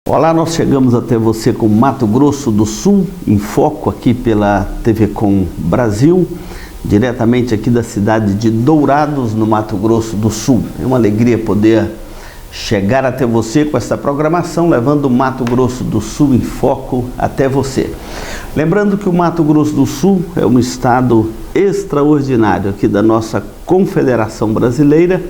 Olá, nós chegamos até você com Mato Grosso do Sul, em foco aqui pela TV Com Brasil, diretamente aqui da cidade de Dourados, no Mato Grosso do Sul. É uma alegria poder chegar até você com essa programação, levando o Mato Grosso do Sul em foco até você. Lembrando que o Mato Grosso do Sul é um estado extraordinário aqui da nossa Confederação Brasileira.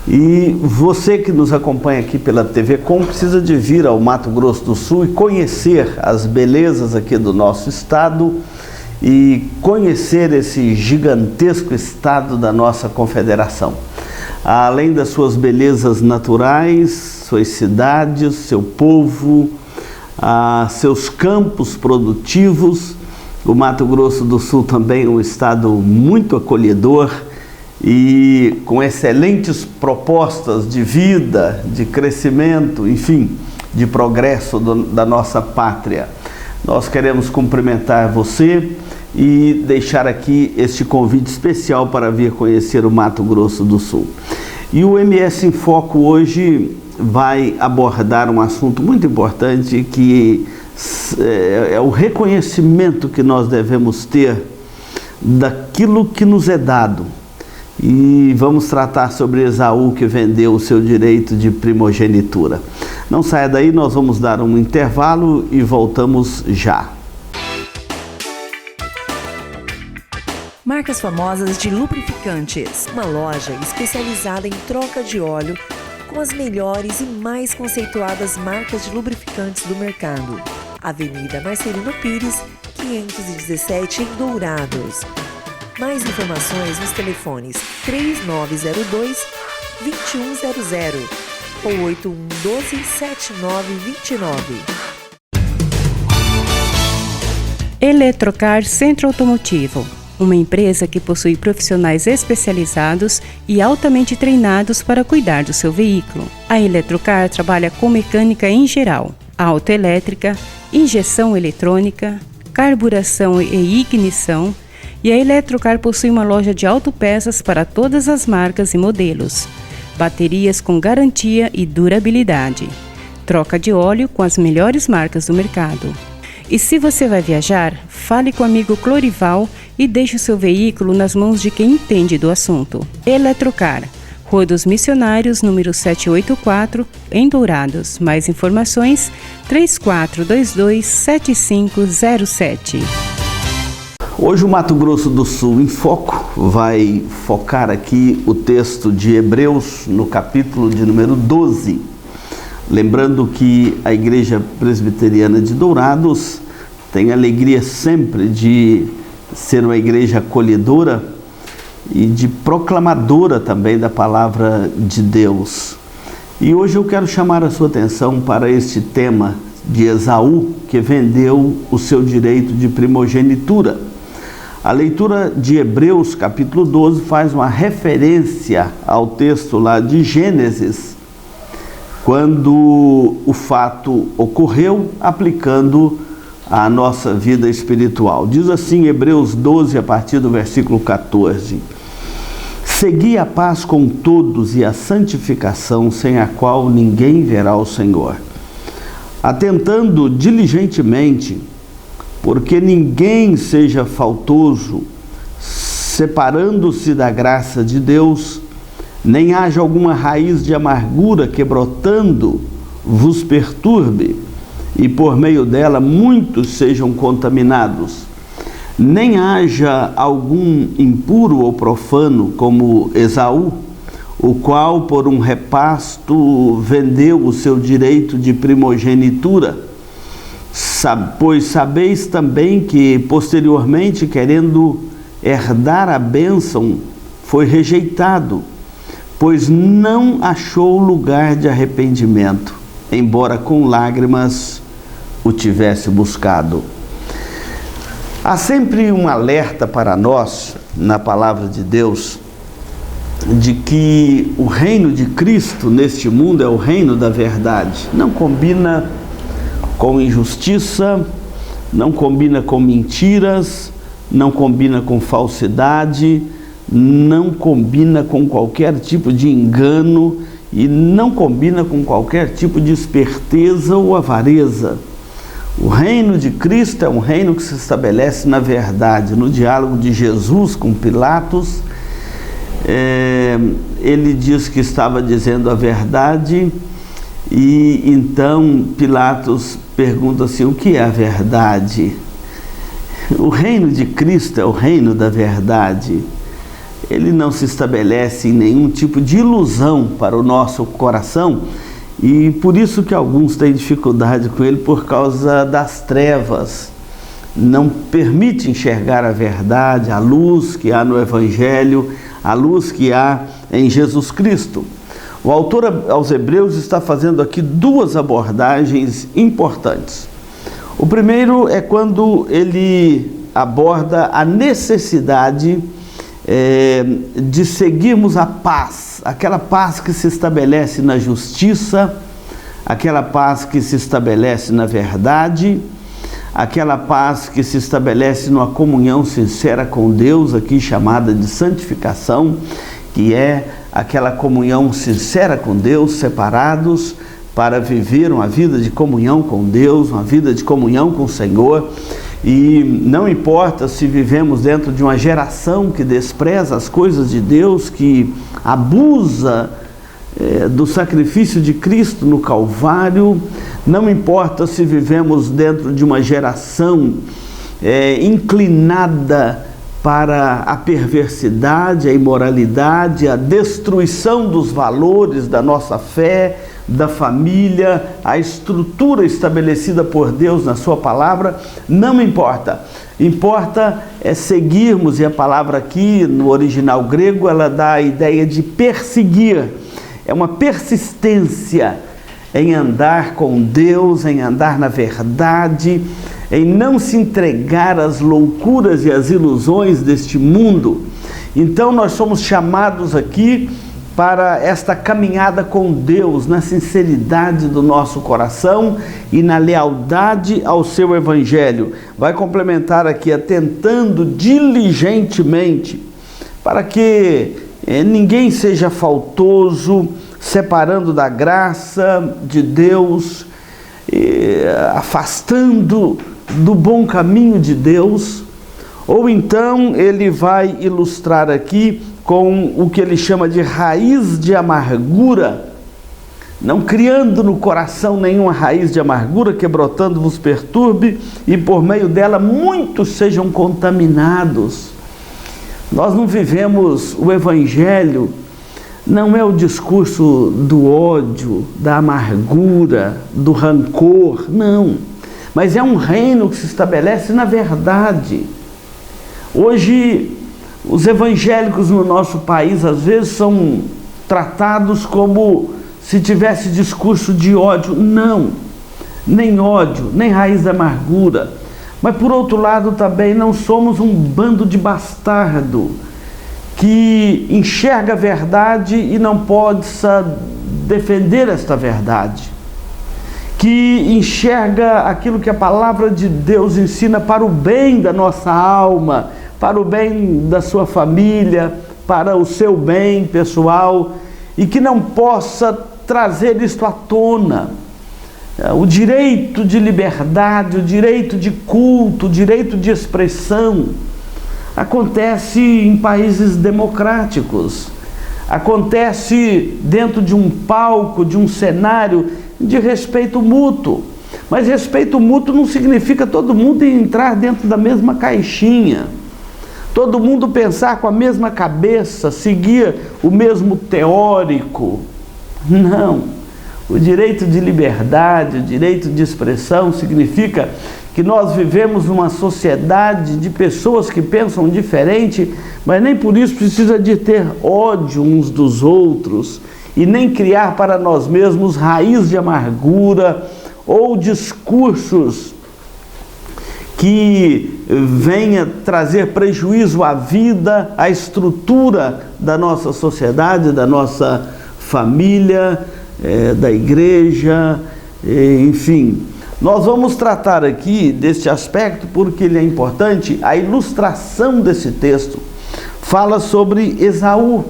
E você que nos acompanha aqui pela TV Com precisa de vir ao Mato Grosso do Sul e conhecer as belezas aqui do nosso estado e conhecer esse gigantesco estado da nossa confederação. Além das suas belezas naturais, suas cidades, seu povo, seus campos produtivos, o Mato Grosso do Sul também é um estado muito acolhedor e com excelentes propostas de vida, de crescimento, enfim, de progresso da nossa pátria. Nós queremos cumprimentar você e deixar aqui este convite especial para vir conhecer o Mato Grosso do Sul. E o MS em Foco hoje vai abordar um assunto muito importante que é o reconhecimento que nós devemos ter daquilo que nos é dado. E vamos tratar sobre Esaú, que vendeu o seu direito de primogenitura. Não saia daí, nós vamos dar um intervalo e voltamos já. Marcas famosas de lubrificantes. Uma loja especializada em troca de óleo com as melhores e mais conceituadas marcas de lubrificantes do mercado. Avenida Marcelino Pires, 517 em Dourados. Mais informações nos telefones 3902-2100 ou 8112-7929. Eletrocar Centro Automotivo, uma empresa que possui profissionais especializados e altamente treinados para cuidar do seu veículo. A Eletrocar trabalha com mecânica em geral, autoelétrica, injeção eletrônica, carburação e ignição. E a Eletrocar possui uma loja de autopeças para todas as marcas e modelos, baterias com garantia e durabilidade, troca de óleo com as melhores marcas do mercado. E se você vai viajar, fale com o amigo Clorival e deixe o seu veículo nas mãos de quem entende do assunto. Eletrocar, Rua dos Missionários, número 784, em Dourados. Mais informações, 3422-7507. Hoje o Mato Grosso do Sul em Foco vai focar aqui o texto de Hebreus no capítulo de número 12. Lembrando que a Igreja Presbiteriana de Dourados tem alegria sempre de ser uma igreja acolhedora e de proclamadora também da palavra de Deus. E hoje eu quero chamar a sua atenção para este tema de Esaú, que vendeu o seu direito de primogenitura. A leitura de Hebreus, capítulo 12, faz uma referência ao texto lá de Gênesis, quando o fato ocorreu, aplicando a nossa vida espiritual. Diz assim, Hebreus 12, a partir do versículo 14: Segui a paz com todos e a santificação, sem a qual ninguém verá o Senhor, atentando diligentemente, porque ninguém seja faltoso, separando-se da graça de Deus, nem haja alguma raiz de amargura que brotando vos perturbe, e por meio dela muitos sejam contaminados. Nem haja algum impuro ou profano como Esaú, o qual por um repasto vendeu o seu direito de primogenitura. Pois sabeis também que, posteriormente, querendo herdar a bênção, foi rejeitado, pois não achou lugar de arrependimento, embora com lágrimas o tivesse buscado. Há sempre um alerta para nós, na palavra de Deus, de que o reino de Cristo neste mundo é o reino da verdade. Não combina com injustiça, não combina com mentiras, não combina com falsidade, não combina com qualquer tipo de engano e não combina com qualquer tipo de esperteza ou avareza. O reino de Cristo é um reino que se estabelece na verdade. No diálogo de Jesus com Pilatos, ele diz que estava dizendo a verdade, e então Pilatos pergunta assim: o que é a verdade? O reino de Cristo é o reino da verdade. Ele não se estabelece em nenhum tipo de ilusão para o nosso coração, e por isso que alguns têm dificuldade com ele, por causa das trevas. Não permite enxergar a verdade, a luz que há no Evangelho, a luz que há em Jesus Cristo. O autor aos Hebreus está fazendo aqui duas abordagens importantes. O primeiro é quando ele aborda a necessidade de seguirmos a paz, aquela paz que se estabelece na justiça, aquela paz que se estabelece na verdade, aquela paz que se estabelece numa comunhão sincera com Deus, aqui chamada de santificação, que é aquela comunhão sincera com Deus, separados para viver uma vida de comunhão com Deus, uma vida de comunhão com o Senhor. E não importa se vivemos dentro de uma geração que despreza as coisas de Deus, que abusa do sacrifício de Cristo no Calvário, não importa se vivemos dentro de uma geração inclinada para a perversidade, a imoralidade, a destruição dos valores da nossa fé, da família, a estrutura estabelecida por Deus na sua palavra, não importa. Importa é seguirmos, e a palavra aqui no original grego, ela dá a ideia de perseguir. É uma persistência em andar com Deus, em andar na verdade, em não se entregar às loucuras e às ilusões deste mundo. Então nós somos chamados aqui para esta caminhada com Deus, na sinceridade do nosso coração e na lealdade ao seu Evangelho. Vai complementar aqui, atentando diligentemente, para que ninguém seja faltoso, separando da graça de Deus, afastando do bom caminho de Deus. Ou então ele vai ilustrar aqui com o que ele chama de raiz de amargura, não criando no coração nenhuma raiz de amargura, que brotando vos perturbe, e por meio dela muitos sejam contaminados. Nós não vivemos o Evangelho, não é o discurso do ódio, da amargura, do rancor, não, mas é um reino que se estabelece na verdade. Hoje, os evangélicos no nosso país, às vezes, são tratados como se tivesse discurso de ódio. Não, nem ódio, nem raiz da amargura. Mas, por outro lado, também não somos um bando de bastardo que enxerga a verdade e não possa defender esta verdade, que enxerga aquilo que a palavra de Deus ensina para o bem da nossa alma, para o bem da sua família, para o seu bem pessoal, e que não possa trazer isto à tona. O direito de liberdade, o direito de culto, o direito de expressão acontece em países democráticos, acontece dentro de um palco, de um cenário de respeito mútuo. Mas respeito mútuo não significa todo mundo entrar dentro da mesma caixinha, todo mundo pensar com a mesma cabeça, seguir o mesmo teórico. Não. O direito de liberdade, o direito de expressão significa que nós vivemos numa sociedade de pessoas que pensam diferente, mas nem por isso precisa de ter ódio uns dos outros e nem criar para nós mesmos raiz de amargura ou discursos que venha trazer prejuízo à vida, à estrutura da nossa sociedade, da nossa família, da igreja, enfim. Nós vamos tratar aqui deste aspecto porque ele é importante. A ilustração desse texto fala sobre Esaú.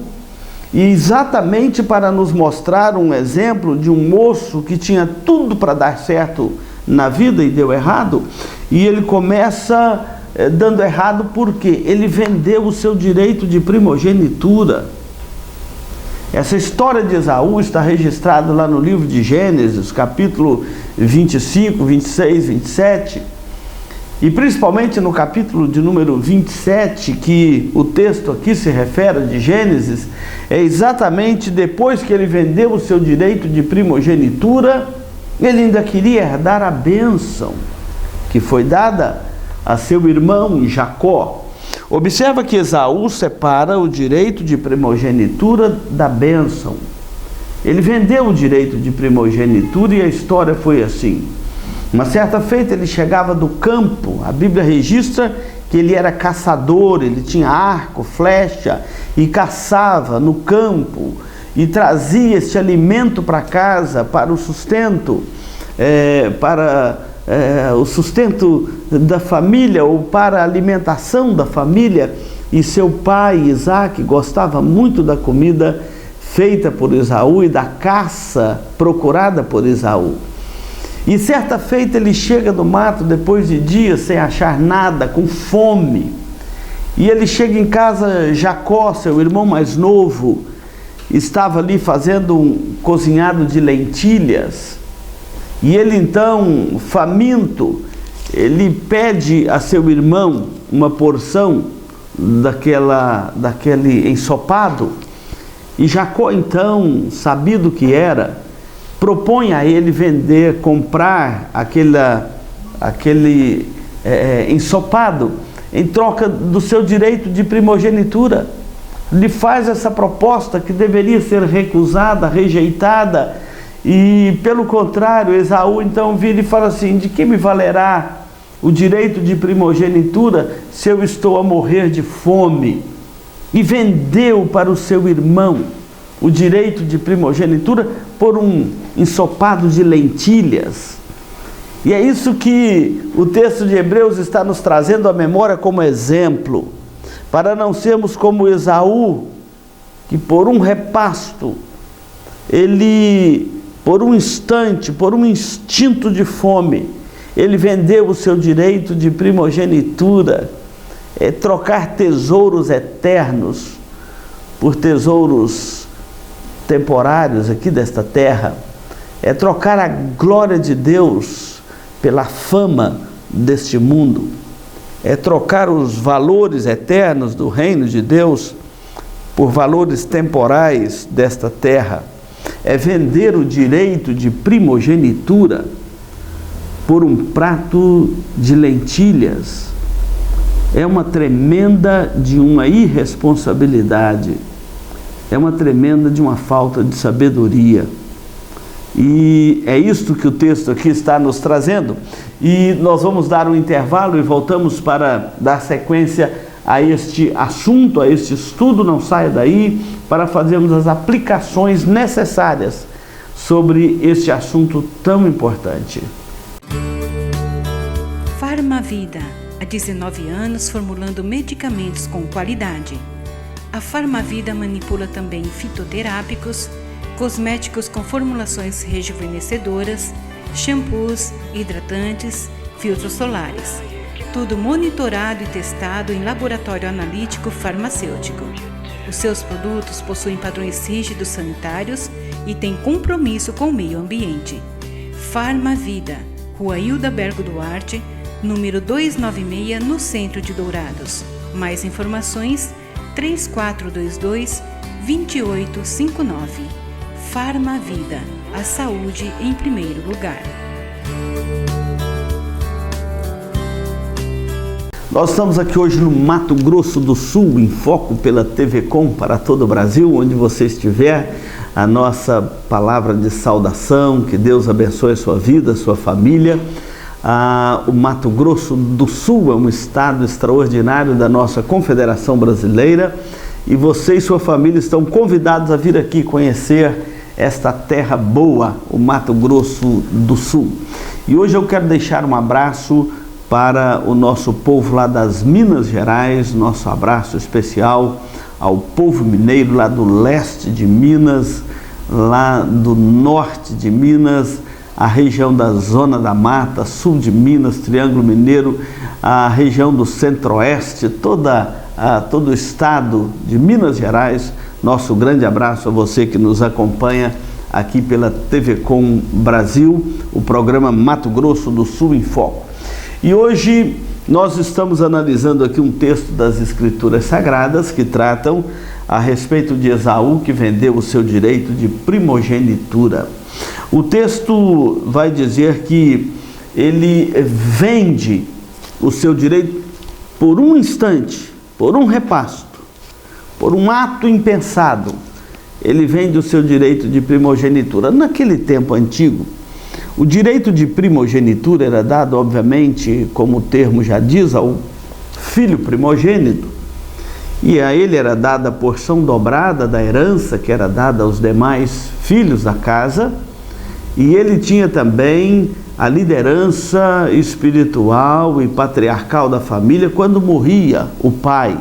E exatamente para nos mostrar um exemplo de um moço que tinha tudo para dar certo na vida e deu errado. E ele começa dando errado porque ele vendeu o seu direito de primogenitura. Essa história de Esaú está registrada lá no livro de Gênesis, capítulo 25, 26, 27. E principalmente no capítulo de número 27, que o texto aqui se refere de Gênesis, é exatamente depois que ele vendeu o seu direito de primogenitura, ele ainda queria herdar a bênção que foi dada a seu irmão Jacó. Observa que Esaú separa o direito de primogenitura da bênção. Ele vendeu o direito de primogenitura e a história foi assim. Uma certa feita ele chegava do campo, a Bíblia registra que ele era caçador, ele tinha arco, flecha e caçava no campo e trazia este alimento para casa para o sustento, o sustento da família ou para a alimentação da família. E seu pai Isaac gostava muito da comida feita por Esaú e da caça procurada por Esaú. E certa feita ele chega do mato depois de dias sem achar nada, com fome. E ele chega em casa, Jacó, seu irmão mais novo, estava ali fazendo um cozinhado de lentilhas. E ele então, faminto, ele pede a seu irmão uma porção daquele ensopado. E Jacó então, sabido que era, propõe a ele comprar aquele ensopado em troca do seu direito de primogenitura. Lhe faz essa proposta que deveria ser recusada, rejeitada, e pelo contrário, Esaú então vira e fala assim: de que me valerá o direito de primogenitura se eu estou a morrer de fome? E vendeu para o seu irmão o direito de primogenitura por um ensopado de lentilhas. E é isso que o texto de Hebreus está nos trazendo à memória como exemplo, para não sermos como Esaú, que por um repasto, ele, por um instante, por um instinto de fome, ele vendeu o seu direito de primogenitura, trocar tesouros eternos por tesouros temporários aqui desta terra, trocar a glória de Deus pela fama deste mundo, trocar os valores eternos do reino de Deus por valores temporais desta terra, vender o direito de primogenitura por um prato de lentilhas. É uma tremenda de uma irresponsabilidade, é uma tremenda de uma falta de sabedoria. E é isto que o texto aqui está nos trazendo. E nós vamos dar um intervalo e voltamos para dar sequência a este assunto, a este estudo. Não saia daí, para fazermos as aplicações necessárias sobre este assunto tão importante. Farmavida, há 19 anos formulando medicamentos com qualidade. A Farmavida manipula também fitoterápicos, cosméticos com formulações rejuvenescedoras, shampoos, hidratantes, filtros solares. Tudo monitorado e testado em laboratório analítico farmacêutico. Os seus produtos possuem padrões rígidos sanitários e têm compromisso com o meio ambiente. Farmavida, Rua Hildabergo Duarte, número 296, no centro de Dourados. Mais informações, 3422-2859. Farmavida, a saúde em primeiro lugar. Nós estamos aqui hoje no Mato Grosso do Sul, em foco pela TV Com para todo o Brasil, onde você estiver. A nossa palavra de saudação, que Deus abençoe a sua vida, a sua família. O Mato Grosso do Sul é um estado extraordinário da nossa Confederação Brasileira e você e sua família estão convidados a vir aqui conhecer esta terra boa, o Mato Grosso do Sul. E hoje eu quero deixar um abraço para o nosso povo lá das Minas Gerais, nosso abraço especial ao povo mineiro lá do leste de Minas, lá do norte de Minas, a região da Zona da Mata, sul de Minas, Triângulo Mineiro, a região do centro-oeste, todo o estado de Minas Gerais. Nosso grande abraço a você que nos acompanha aqui pela TV Com Brasil, o programa Mato Grosso do Sul em Foco. E hoje nós estamos analisando aqui um texto das Escrituras Sagradas que tratam a respeito de Esaú, que vendeu o seu direito de primogenitura. O texto vai dizer que ele vende o seu direito por um instante, por um repasto, por um ato impensado. Ele vende o seu direito de primogenitura. Naquele tempo antigo, o direito de primogenitura era dado, obviamente, como o termo já diz, ao filho primogênito. E a ele era dada a porção dobrada da herança que era dada aos demais filhos da casa. E ele tinha também a liderança espiritual e patriarcal da família quando morria o pai.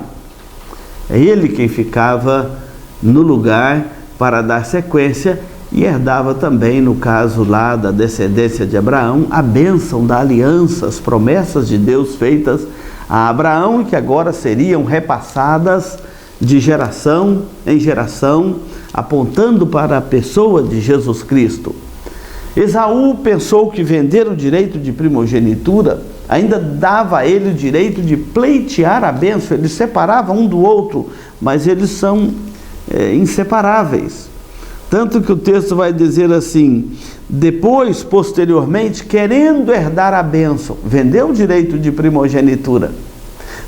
É ele quem ficava no lugar para dar sequência e herdava também, no caso lá da descendência de Abraão, a bênção da aliança, as promessas de Deus feitas a Abraão e que agora seriam repassadas de geração em geração, apontando para a pessoa de Jesus Cristo. Esaú pensou que vender o direito de primogenitura ainda dava a ele o direito de pleitear a bênção. Eles separavam um do outro, mas eles são inseparáveis. Tanto que o texto vai dizer assim: depois, posteriormente, querendo herdar a bênção, vendeu o direito de primogenitura.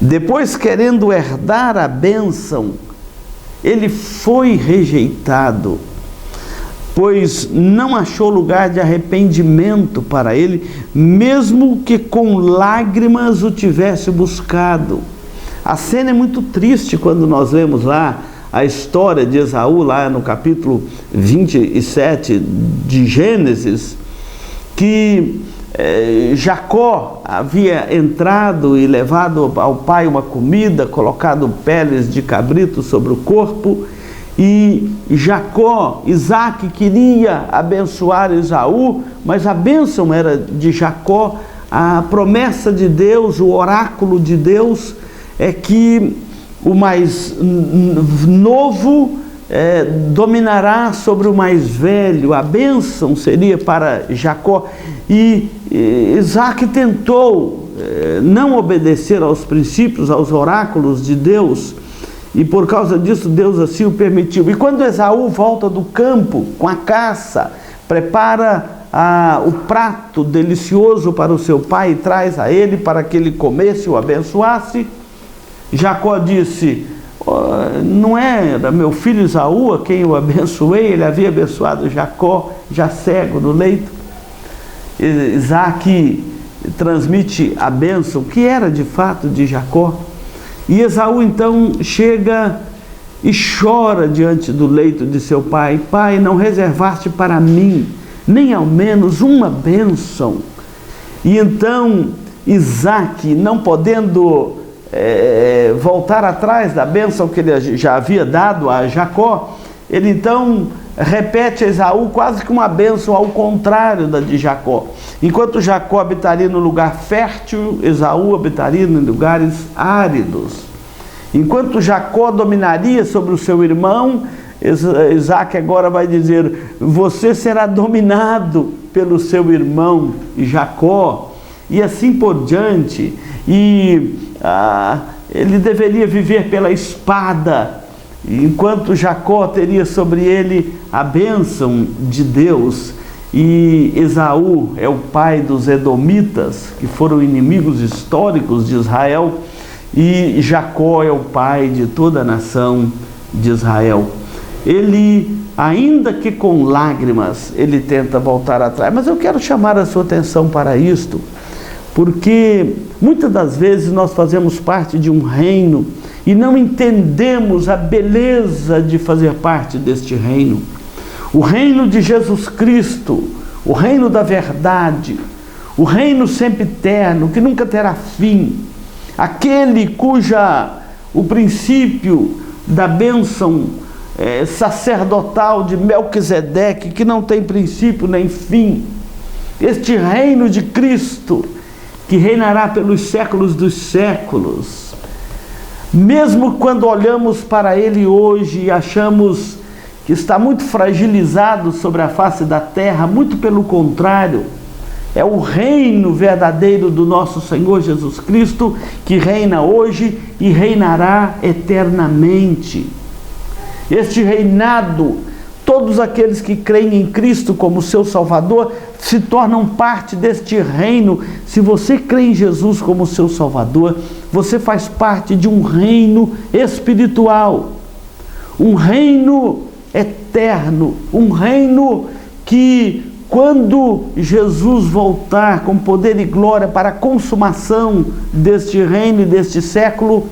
Depois, querendo herdar a bênção, ele foi rejeitado, pois não achou lugar de arrependimento para ele, mesmo que com lágrimas o tivesse buscado. A cena é muito triste quando nós lemos lá a história de Esaú, lá no capítulo 27 de Gênesis, que Jacó havia entrado e levado ao pai uma comida, colocado peles de cabrito sobre o corpo, e Isaac queria abençoar Esaú, mas a bênção era de Jacó. A promessa de Deus, o oráculo de Deus é que o mais novo dominará sobre o mais velho. A bênção seria para Jacó. E Isaac tentou não obedecer aos princípios, aos oráculos de Deus, e por causa disso Deus assim o permitiu. E quando Esaú volta do campo com a caça, prepara o prato delicioso para o seu pai e traz a ele para que ele comesse e o abençoasse, Jacó disse: não era meu filho Esaú a quem eu abençoei? Ele havia abençoado Jacó, já cego no leito. Isaac transmite a bênção que era de fato de Jacó. E Esaú então chega e chora diante do leito de seu pai: pai, não reservaste para mim nem ao menos uma bênção. E então Isaac, não podendo voltar atrás da bênção que ele já havia dado a Jacó, ele então repete a Esaú quase que uma bênção ao contrário da de Jacó. Enquanto Jacó habitaria no lugar fértil, Esaú habitaria em lugares áridos. Enquanto Jacó dominaria sobre o seu irmão, Isaac agora vai dizer: você será dominado pelo seu irmão Jacó, e assim por diante. E ele deveria viver pela espada, enquanto Jacó teria sobre ele a bênção de Deus. E Esaú é o pai dos edomitas, que foram inimigos históricos de Israel, e Jacó é o pai de toda a nação de Israel. Ele, ainda que com lágrimas, ele tenta voltar atrás. Mas eu quero chamar a sua atenção para isto, porque muitas das vezes nós fazemos parte de um reino e não entendemos a beleza de fazer parte deste reino. O reino de Jesus Cristo, o reino da verdade, o reino sempre eterno, que nunca terá fim, aquele o princípio, da bênção sacerdotal de Melquisedeque, que não tem princípio nem fim. Este reino de Cristo, que reinará pelos séculos dos séculos. Mesmo quando olhamos para ele hoje e achamos que está muito fragilizado sobre a face da terra, muito pelo contrário, é o reino verdadeiro do nosso Senhor Jesus Cristo, que reina hoje e reinará eternamente. Este reinado, todos aqueles que creem em Cristo como seu Salvador, se tornam parte deste reino. Se você crê em Jesus como seu Salvador, você faz parte de um reino espiritual, um reino eterno, um reino que, quando Jesus voltar com poder e glória para a consumação deste reino e deste século,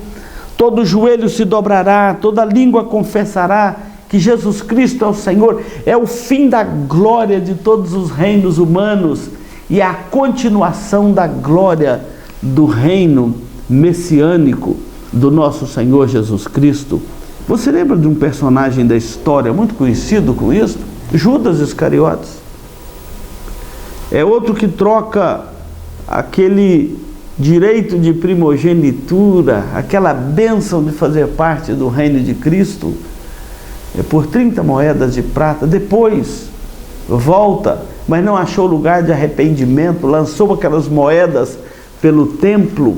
todo joelho se dobrará, toda língua confessará que Jesus Cristo é o Senhor. É o fim da glória de todos os reinos humanos e a continuação da glória do reino messiânico do nosso Senhor Jesus Cristo. Você lembra de um personagem da história muito conhecido com isso? Judas Iscariotes. É outro que troca aquele direito de primogenitura, aquela bênção de fazer parte do reino de Cristo, por 30 moedas de prata. Depois volta, mas não achou lugar de arrependimento, lançou aquelas moedas pelo templo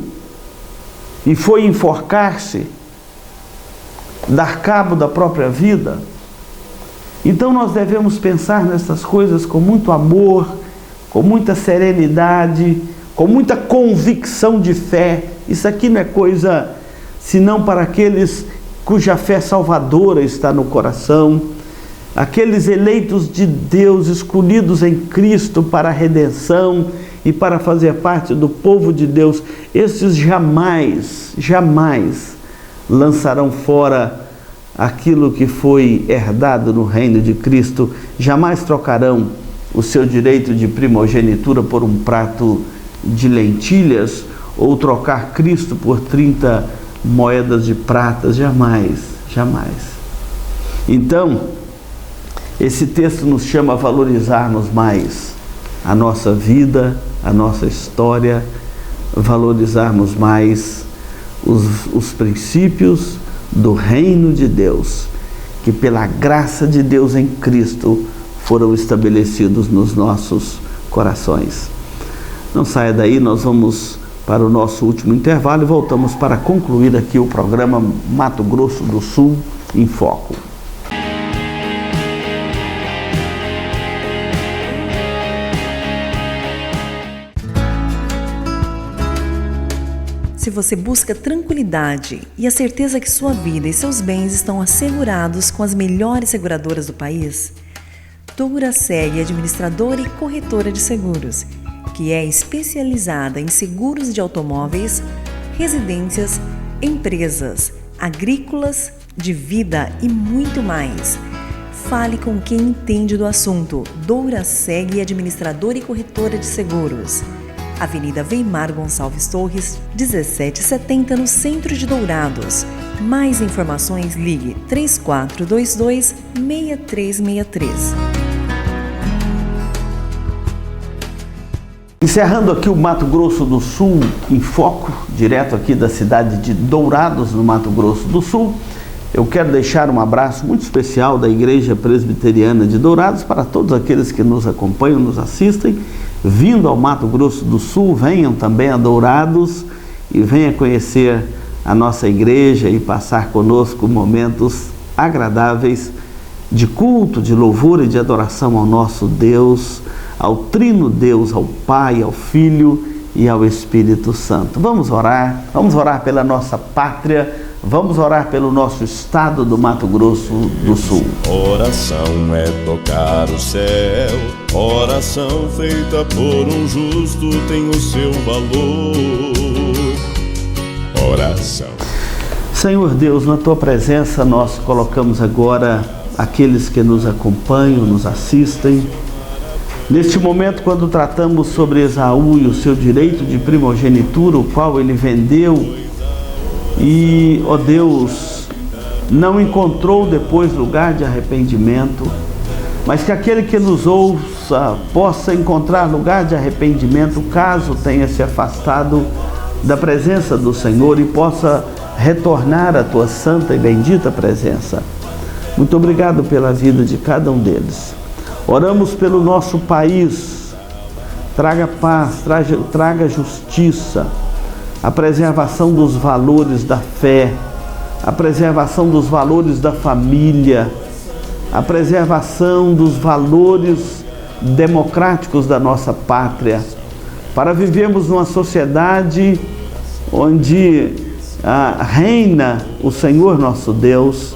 e foi enforcar-se, dar cabo da própria vida. Então nós devemos pensar nessas coisas com muito amor, com muita serenidade, com muita convicção de fé. Isso aqui não é coisa senão para aqueles cuja fé salvadora está no coração, aqueles eleitos de Deus, escolhidos em Cristo para a redenção e para fazer parte do povo de Deus. Esses jamais lançarão fora aquilo que foi herdado no reino de Cristo, jamais trocarão o seu direito de primogenitura por um prato de lentilhas, ou trocar Cristo por 30 moedas de prata, jamais. Então, esse texto nos chama a valorizarmos mais a nossa vida, a nossa história, valorizarmos mais os princípios do reino de Deus, que pela graça de Deus em Cristo foram estabelecidos nos nossos corações. Não saia daí, nós vamos para o nosso último intervalo e voltamos para concluir aqui o programa Mato Grosso do Sul em Foco. Se você busca tranquilidade e a certeza que sua vida e seus bens estão assegurados com as melhores seguradoras do país, Douraseg Administradora e Corretora de Seguros, que é especializada em seguros de automóveis, residências, empresas, agrícolas, de vida e muito mais. Fale com quem entende do assunto. Douraseg Administradora e Corretora de Seguros. Avenida Weimar Gonçalves Torres, 1770, no centro de Dourados. Mais informações, ligue 3422-6363. Encerrando aqui o Mato Grosso do Sul em Foco, direto aqui da cidade de Dourados, no Mato Grosso do Sul, eu quero deixar um abraço muito especial da Igreja Presbiteriana de Dourados para todos aqueles que nos acompanham, nos assistem. Vindo ao Mato Grosso do Sul, venham também a Dourados e venham conhecer a nossa igreja e passar conosco momentos agradáveis de culto, de louvor e de adoração ao nosso Deus, ao Trino Deus, ao Pai, ao Filho e ao Espírito Santo. Vamos orar pela nossa pátria, vamos orar pelo nosso estado do Mato Grosso do Sul. Oração é tocar o céu, oração feita por um justo tem o seu valor. Oração. Senhor Deus, na Tua presença nós colocamos agora aqueles que nos acompanham, nos assistem. Neste momento, quando tratamos sobre Esaú e o seu direito de primogenitura, o qual ele vendeu, e, ó Deus, não encontrou depois lugar de arrependimento, mas que aquele que nos ouça possa encontrar lugar de arrependimento caso tenha se afastado da presença do Senhor e possa retornar à tua santa e bendita presença. Muito obrigado pela vida de cada um deles. Oramos pelo nosso país. Traga paz, traga justiça, a preservação dos valores da fé, a preservação dos valores da família, a preservação dos valores democráticos da nossa pátria, para vivermos numa sociedade onde reina o Senhor nosso Deus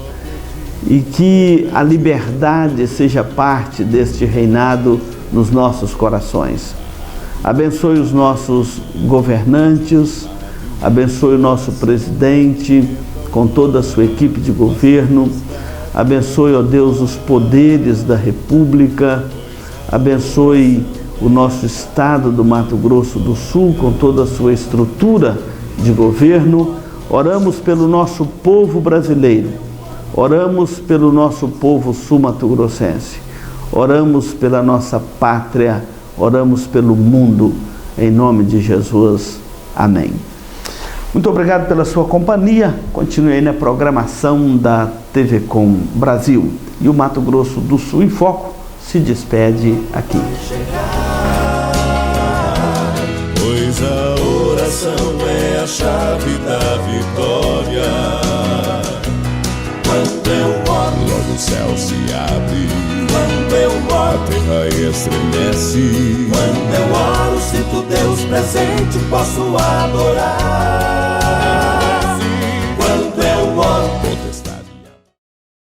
e que a liberdade seja parte deste reinado nos nossos corações. Abençoe os nossos governantes, abençoe o nosso presidente com toda a sua equipe de governo, abençoe, ó Deus, os poderes da República, abençoe o nosso estado do Mato Grosso do Sul com toda a sua estrutura de governo. Oramos pelo nosso povo brasileiro, oramos pelo nosso povo sul-mato-grossense, oramos pela nossa pátria, oramos pelo mundo, em nome de Jesus. Amém. Muito obrigado pela sua companhia. Continue aí na programação da TV Com Brasil. E o Mato Grosso do Sul em Foco se despede aqui. Pois a oração é a chave da vitória. Quando eu oro, logo o céu se abre. Quando eu oro, a terra estremece. Quando eu oro, sinto Deus presente, posso adorar.